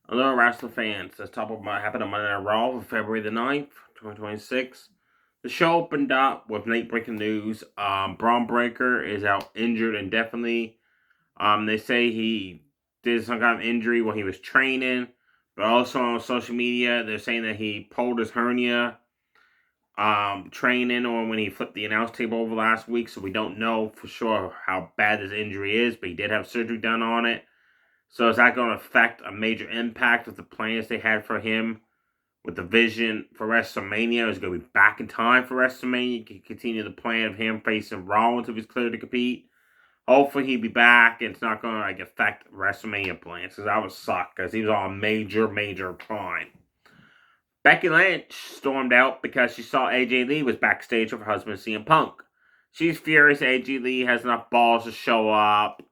Hello, wrestling fans. Let's talk about what happened on Monday Night Raw on February the 9th, 2026. The show opened up with late breaking news. Braun Breaker is out injured indefinitely. They say he did some kind of injury when he was training, but also on social media, they're saying that he pulled his hernia training or when he flipped the announce table over last week, so we don't know for sure how bad his injury is, but he did have surgery done on it. So is that going to affect a major impact with the plans they had for him with the vision for WrestleMania? Is going to be back in time for WrestleMania? You can continue the plan of him facing Rollins if he's clear to compete. Hopefully he'll be back and it's not going to affect WrestleMania plans because that would suck because he was on a major climb. Becky Lynch stormed out because she saw AJ Lee was backstage with her husband CM Punk. She's furious AJ Lee has enough balls to show up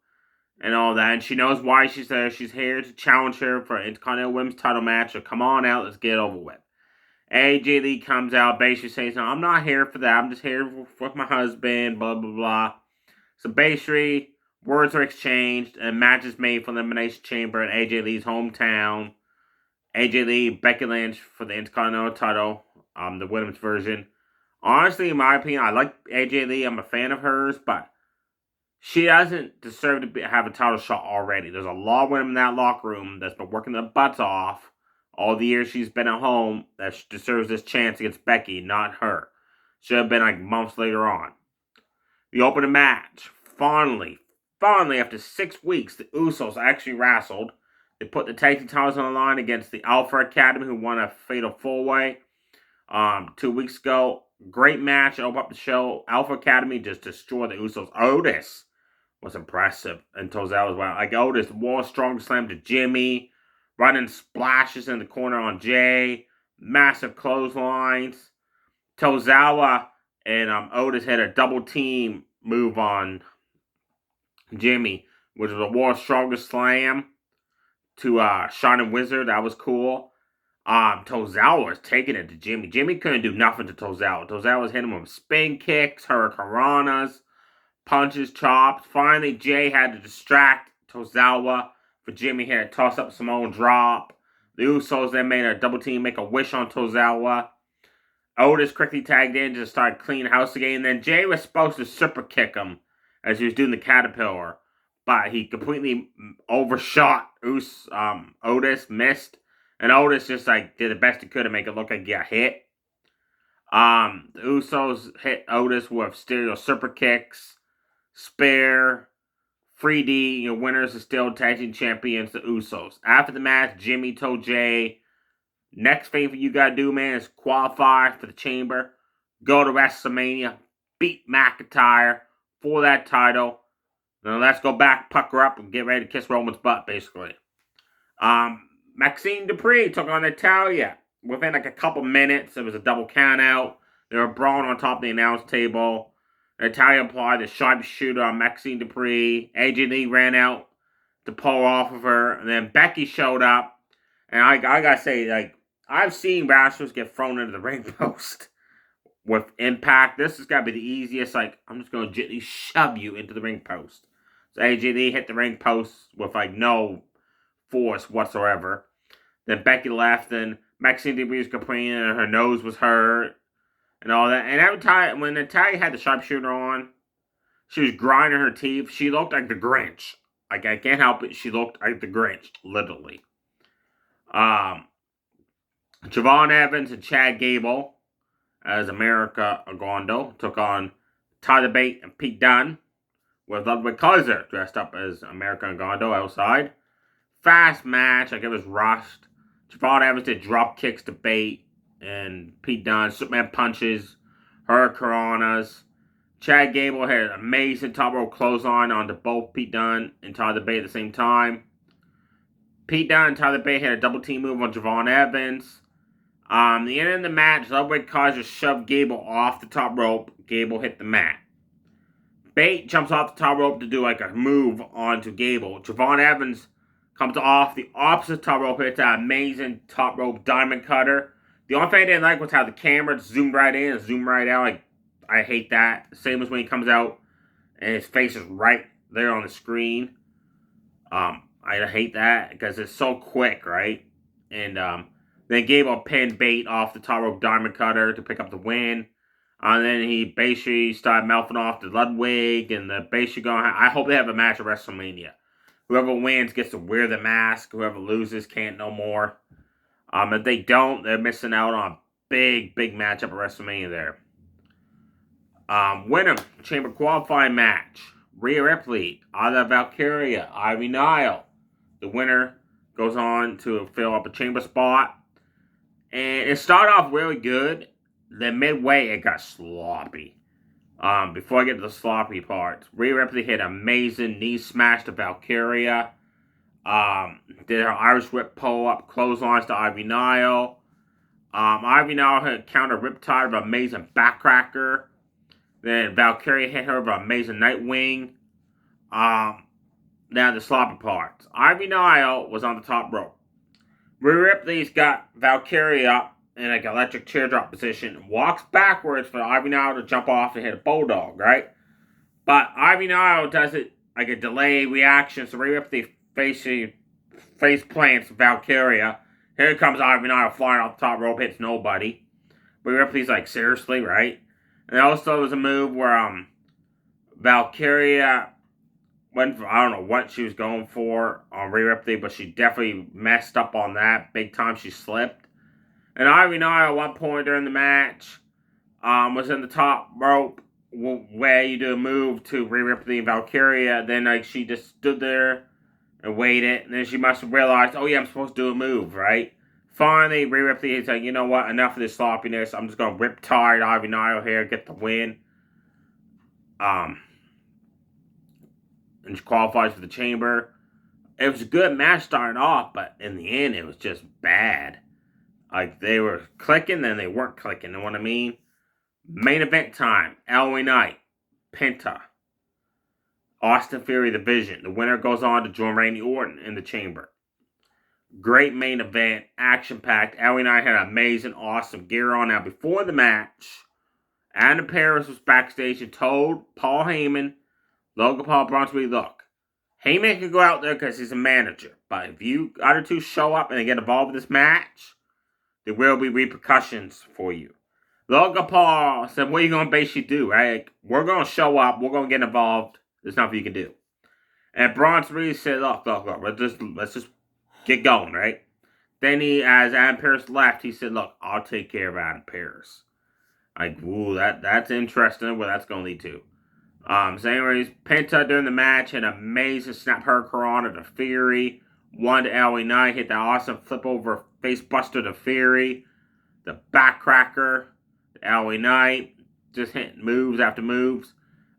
and all that. And she knows why she's there. She's here to challenge her for an Intercontinental Women's title match. So come on out, let's get it over with. AJ Lee comes out, basically saying, no, I'm not here for that. I'm just here with my husband, blah, blah, blah. So basically, words are exchanged, and a match is made for the Elimination Chamber in AJ Lee's hometown. AJ Lee, Becky Lynch for the Intercontinental title, the women's version. Honestly, in my opinion, I like AJ Lee. I'm a fan of hers, but she doesn't deserve to have a title shot already. There's a lot of women in that locker room that's been working their butts off all the years she's been at home that deserves this chance against Becky, not her. Should have been like months later on. The opening match, finally, after 6 weeks, the Usos actually wrestled. They put the tag team titles on the line against the Alpha Academy, who won a fatal 4-way 2 weeks ago. Great match. Open up the show. Alpha Academy just destroyed the Usos. Otis was impressive and Tozawa as well. Like Otis, wall strong slam to Jimmy, running splashes in the corner on Jay, massive clotheslines. Tozawa and Otis had a double team move on Jimmy, which was a world's strongest slam to Shining Wizard. That was cool. Tozawa was taking it to Jimmy. Jimmy couldn't do nothing to Tozawa. Tozawa was hitting him with spin kicks, hurricanranas, punches, chops. Finally, Jay had to distract Tozawa for Jimmy had to toss up Samoan drop. The Usos then made a double team, make a wish on Tozawa. Otis quickly tagged in, just started cleaning house again. And then Jay was supposed to super kick him as he was doing the caterpillar, but he completely overshot Otis, missed, and Otis just like did the best he could to make it look like he got hit. The Usos hit Otis with stereo super kicks, spare, 3D, winners are still tag team champions, the Usos. After the match, Jimmy told Jay, next favor you gotta do, man, is qualify for the chamber, go to WrestleMania, beat McIntyre for that title. Now let's go back, pucker up, and get ready to kiss Roman's butt, basically. Maxine Dupree took on Natalya. Within like a couple minutes, it was a double count out. They were brawling on top of the announce table. Natalya applied the sharpshooter on Maxine Dupree. AJ Lee ran out to pull off of her. And then Becky showed up. And I gotta say, like, I've seen wrestlers get thrown into the ring post with impact. This has gotta be the easiest. Like, I'm just gonna gently shove you into the ring post. So AJ Lee hit the ring post with like no force whatsoever. Then Becky left, and Maxine Dupree was complaining that her nose was hurt and all that. And every time when Natalya had the sharpshooter on, she was grinding her teeth. She looked like the Grinch. Like I can't help it. She looked like the Grinch, literally. Um, Javon Evans and Chad Gable as America Agondo took on Tyler Bate and Pete Dunne with Ludwig Kaiser dressed up as America Agondo outside. Fast match, like it was rushed. Javon Evans did drop kicks to Bate and Pete Dunne, Superman punches, hurricanranas. Chad Gable had an amazing top rope clothesline onto both Pete Dunne and Tyler Bate at the same time. Pete Dunne and Tyler Bate had a double team move on Javon Evans. The end of the match, Ludwig Kaiser shoved Gable off the top rope. Gable hit the mat. Bate jumps off the top rope to do like a move onto Gable. Javon Evans comes off the opposite top rope, hits that amazing top rope diamond cutter. The only thing I didn't like was how the camera zoomed right in and zoomed right out. Like, I hate that. Same as when he comes out and his face is right there on the screen. I hate that because it's so quick, right? And then Gable pinned Bate off the top rope Diamond Cutter to pick up the win. And then he basically started melting off to Ludwig, and the basically going. I hope they have a match at WrestleMania. Whoever wins gets to wear the mask. Whoever loses can't no more. If they don't, they're missing out on a big matchup at WrestleMania there. Winner Chamber qualifying match: Rhea Ripley, Ada Valkyria, Ivy Nile. The winner goes on to fill up a chamber spot. And it started off really good. Then midway, it got sloppy. Before I get to the sloppy part, Rhea Ripley hit an amazing knee smash to Valkyria. Did her Irish whip pull up clotheslines to Ivy Nile. Ivy Nile hit counter Riptide of an amazing backcracker. Then Valkyria hit her with an amazing Nightwing. Now the sloppy parts. Ivy Nile was on the top rope. Rhea Ripley's got Valkyria up in like electric teardrop position, walks backwards for Ivy Nile to jump off and hit a bulldog, right? But Ivy Nile does it like a delayed reaction, so Rhea Ripley face plants Valkyria. Here comes Ivy Nile flying off the top rope, hits nobody. Rhea Ripley's like, seriously, right? And also there was a move where Valkyria went for, I don't know what she was going for on Rhea Ripley, but she definitely messed up on that. Big time she slipped. And Ivy Nile at one point during the match was in the top rope where you do a move to Rhea Ripley and Valkyria. Then like she just stood there and waited. And then she must have realized, oh yeah, I'm supposed to do a move, right? Finally, Rhea Ripley is like, you know what, enough of this sloppiness. I'm just going to Riptide Ivy Nile here, get the win. And she qualifies for the chamber. It was a good match starting off, but in the end, it was just bad. Like, they were clicking, then they weren't clicking, you know what I mean? Main event time, LA Knight, Penta, Austin Theory, The Vision. The winner goes on to join Randy Orton in the chamber. Great main event, action-packed. LA Knight had amazing, awesome gear on. Now, before the match, Adam Pearce was backstage and told Paul Heyman, Logan Paul, Bronson Reed, look, Heyman can go out there because he's a manager. But if you other two show up and they get involved in this match, there will be repercussions for you. Logan Paul said, what are you going to basically do, right? Like, we're going to show up. We're going to get involved. There's nothing you can do. And Bronson Reed said, look, let's just get going, right? Then as Adam Pearce left, he said, look, I'll take care of Adam Pearce. Like, ooh, that's interesting where that's going to lead to. So anyways, Penta during the match had an amazing snap hurricane to Theory. One to LA Knight, hit that awesome flip over face buster to Theory. The backcracker to LA Knight, just hitting moves after moves.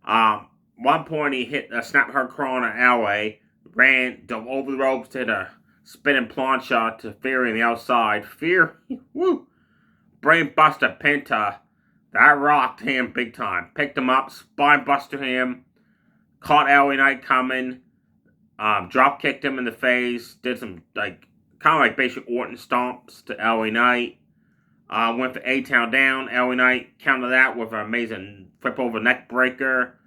One point he hit a snap hurricane to LA, dove over the ropes to the spinning plancha to Theory on the outside. Theory, woo, brain buster Penta. That rocked him big time. Picked him up, spine buster him, caught LA Knight coming, drop kicked him in the face, did some kind of like basic Orton stomps to LA Knight. Went for A-Town down. LA Knight countered that with an amazing flip over neck breaker.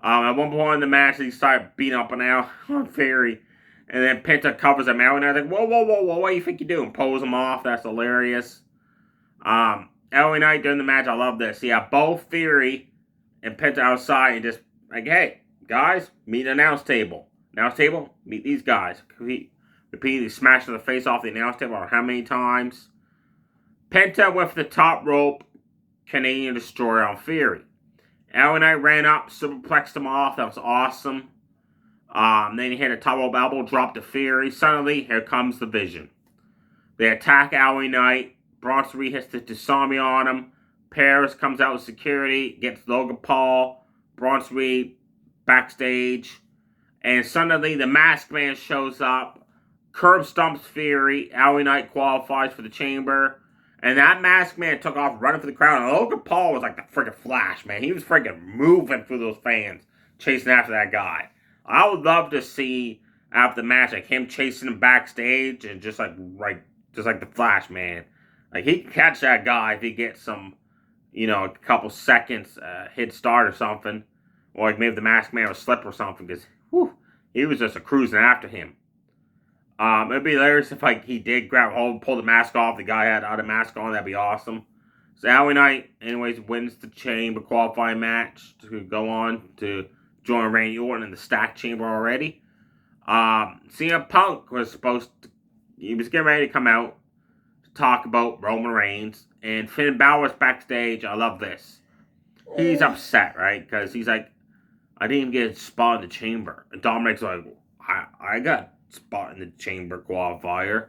At one point in the match, he started beating up on Theory. And then Penta covers him out, and I was like, whoa, what do you think you're doing? Pose him off, that's hilarious. LA Knight during the match, I love this. He had both Theory and Penta outside and just like, hey, guys, meet the announce table. Announce table, meet these guys. Repeatedly smashing the face off the announce table how many times. Penta went for the top rope Canadian Destroyer on Theory. LA Knight ran up, superplexed him off. That was awesome. Then he hit a top rope elbow drop to Theory. Suddenly, here comes the Vision. They attack LA Knight. Bronson Reed hits the Dasami on him. Pearce comes out with security, gets Logan Paul. Bronson Reed backstage. And suddenly the Masked Man shows up. Curb stomps Theory. LA Knight qualifies for the chamber. And that Masked Man took off running for the crowd. And Logan Paul was like the freaking Flash, man. He was freaking moving through those fans, chasing after that guy. I would love to see after the match, like him chasing him backstage and just like the Flash, man. Like, he can catch that guy if he gets some, a couple seconds head start or something. Or like maybe the Masked Man would slip or something because he was just cruising after him. It'd be hilarious if like he did grab hold, pull the mask off. The guy had the other mask on. That'd be awesome. So LA Knight, anyways, wins the Chamber qualifying match to go on to join Randy Orton in the Stacked Chamber already. CM Punk was he was getting ready to come out to talk about Roman Reigns, and Finn Balor's backstage. I love this. He's upset, right? Because he's like, I didn't even get a spot in the Chamber. And Dominic's like, I got a spot in the Chamber qualifier.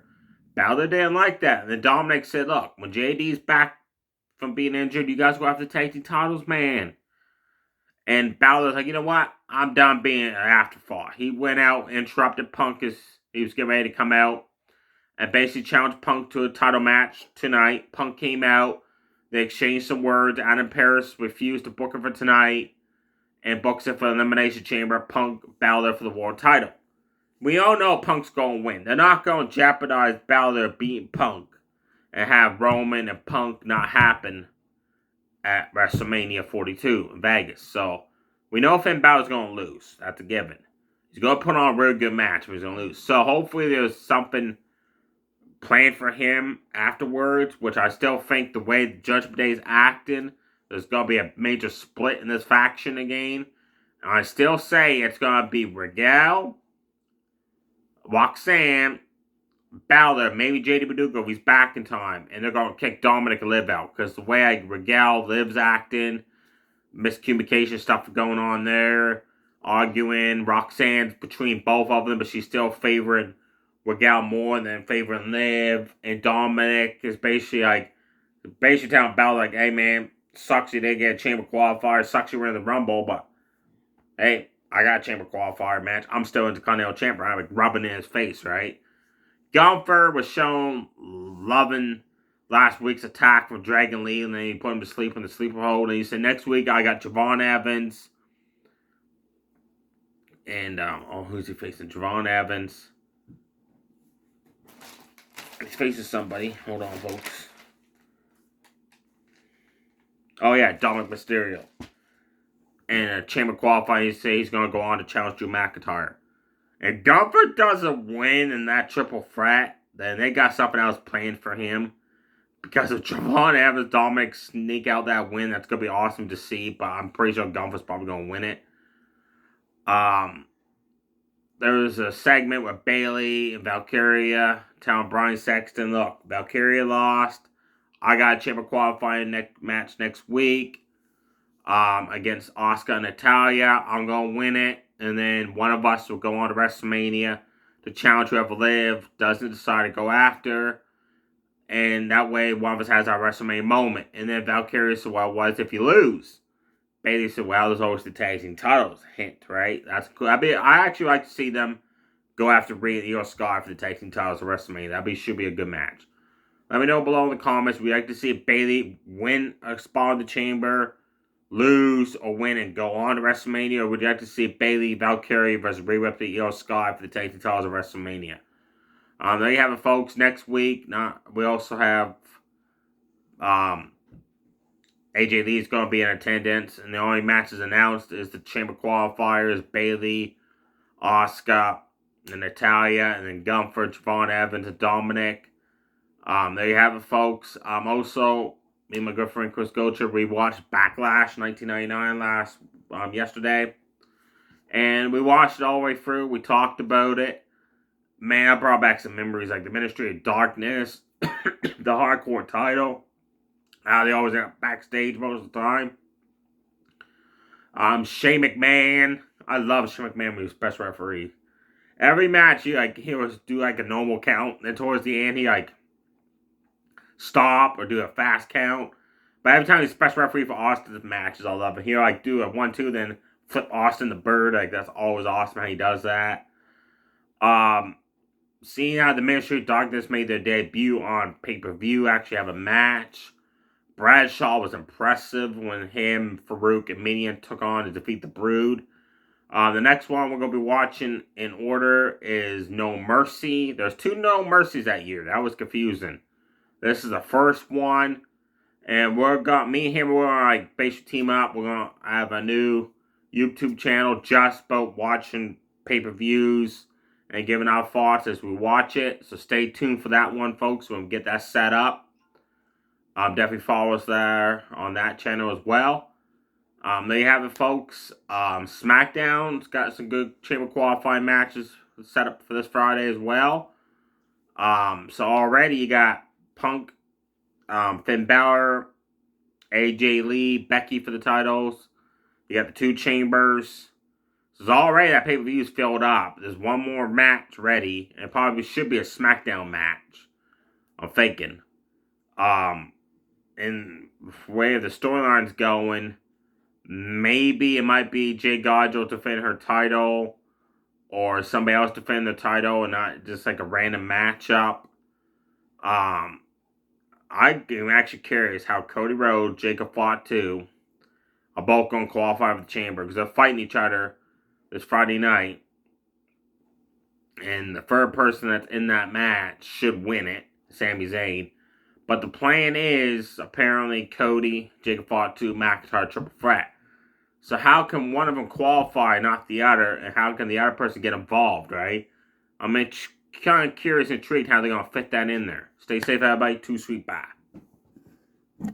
Balor didn't like that. And then Dominic said, look, when JD's back from being injured, you guys will have to take the titles, man. And Balor's like, you know what? I'm done being an afterthought. He went out, interrupted Punk as he was getting ready to come out, and basically challenged Punk to a title match tonight. Punk came out. They exchanged some words. Adam Pearce refused to book him for tonight and books it for Elimination Chamber. Punk, Balor for the world title. We all know Punk's going to win. They're not going to jeopardize Balor beating Punk and have Roman and Punk not happen at WrestleMania 42 in Vegas. So, we know Finn Balor's going to lose. That's a given. He's going to put on a real good match, but he's going to lose. So, hopefully there's something planned for him afterwards, which I still think the way Judgment Day is acting, there's going to be a major split in this faction again. And I still say it's going to be Regal, Roxanne, Balor, maybe JD Maduka if he's back in time, and they're going to kick Dominic and Liv out because the way Regal, Liv's acting, miscommunication stuff going on there, arguing, Roxanne's between both of them, but she's still favoring Regal more than favoring Liv, and Dominic is basically telling Balor like, hey man, sucks you didn't get a Chamber qualifier, sucks you were in the Rumble, but hey, I got a Chamber qualifier match. I'm still Intercontinental Champion. I'm like rubbing in his face, right? Gunther was shown loving last week's attack from Dragon Lee, and then he put him to sleep in the sleeper hold. And he said, next week I got Javon Evans. And, who's he facing? Javon Evans. He's facing somebody. Hold on, folks. Oh, yeah, Dominic Mysterio. And a Chamber qualifier, he says he's going to go on to challenge Drew McIntyre. And Gunther doesn't win in that triple threat, then they got something else planned for him. Because if Javon Evans, Dominic sneak out that win, that's going to be awesome to see. But I'm pretty sure Gunther's probably going to win it. There was a segment with Bayley and Valkyria telling Brian Sexton, look, Valkyria lost. I got a Chamber qualifying match next week against Asuka and Natalya. I'm going to win it. And then one of us will go on to WrestleMania to challenge whoever Liv doesn't decide to go after. And that way, one of us has our WrestleMania moment. And then Valkyria said, well, what if you lose? Bayley said, well, there's always the tag team titles. Hint, right? That's cool. I actually like to see them go after Rhea and Io Sky for the tag team titles of WrestleMania. Should be a good match. Let me know below in the comments. We'd like to see Bayley win a spot in the Chamber, lose, or win and go on to WrestleMania. Or would you like to see Bayley, Valkyria versus Rhea Ripley, Io Sky for the tag team titles of WrestleMania? There you have it, folks. Next week, we also have AJ Lee is going to be in attendance, and the only matches announced is the Chamber qualifiers: Bayley, Asuka, and Natalya, and then Gunther, Javon Evans, and Dominic. There you have it, folks. Also, me and my good friend Chris Gocher rewatched Backlash 1999 yesterday, and we watched it all the way through. We talked about it. Man, I brought back some memories like the Ministry of Darkness, the Hardcore title. They always end up backstage most of the time. Shane McMahon. I love Shane McMahon when he was best referee. Every match, he was do like a normal count. Then towards the end, he stop or do a fast count. But every time he's special referee for Austin's matches, I love it. He'll do a 1-2, then flip Austin the bird. That's always awesome how he does that. Seeing how the Ministry of Darkness made their debut on pay-per-view, actually have a match. Bradshaw was impressive when him, Farouk, and Minion took on to defeat the Brood. The next one we're going to be watching in order is No Mercy. There's 2 No Mercies that year. That was confusing. This is the first one. And me and him, we're going to basically team up. We're going to have a new YouTube channel just about watching pay-per-views and giving our thoughts as we watch it. So stay tuned for that one, folks. We'll get that set up. Definitely follow us there on that channel as well. There you have it, folks. SmackDown's got some good Chamber qualifying matches set up for this Friday as well. So already you got Punk, Finn Balor, AJ Lee, Becky for the titles. You got the 2 Chambers. So already that pay-per-view is filled up. There's one more match ready, and probably should be a SmackDown match. I'm thinking. And the way the storyline's going, maybe it might be Jay Gargano defending her title, or somebody else defending the title, and not just like a random matchup. I'm actually curious how Cody Rhodes, Jacob Fatu are both going to qualify for the Chamber, because they're fighting each other this Friday night. And the third person that's in that match should win it, Sami Zayn. But the plan is, apparently, Cody, Jacob Fatu, McIntyre, triple threat. So how can one of them qualify, not the other, and how can the other person get involved, right? I'm kind of curious and intrigued how they're going to fit that in there. Stay safe, everybody. Too Sweet, bye.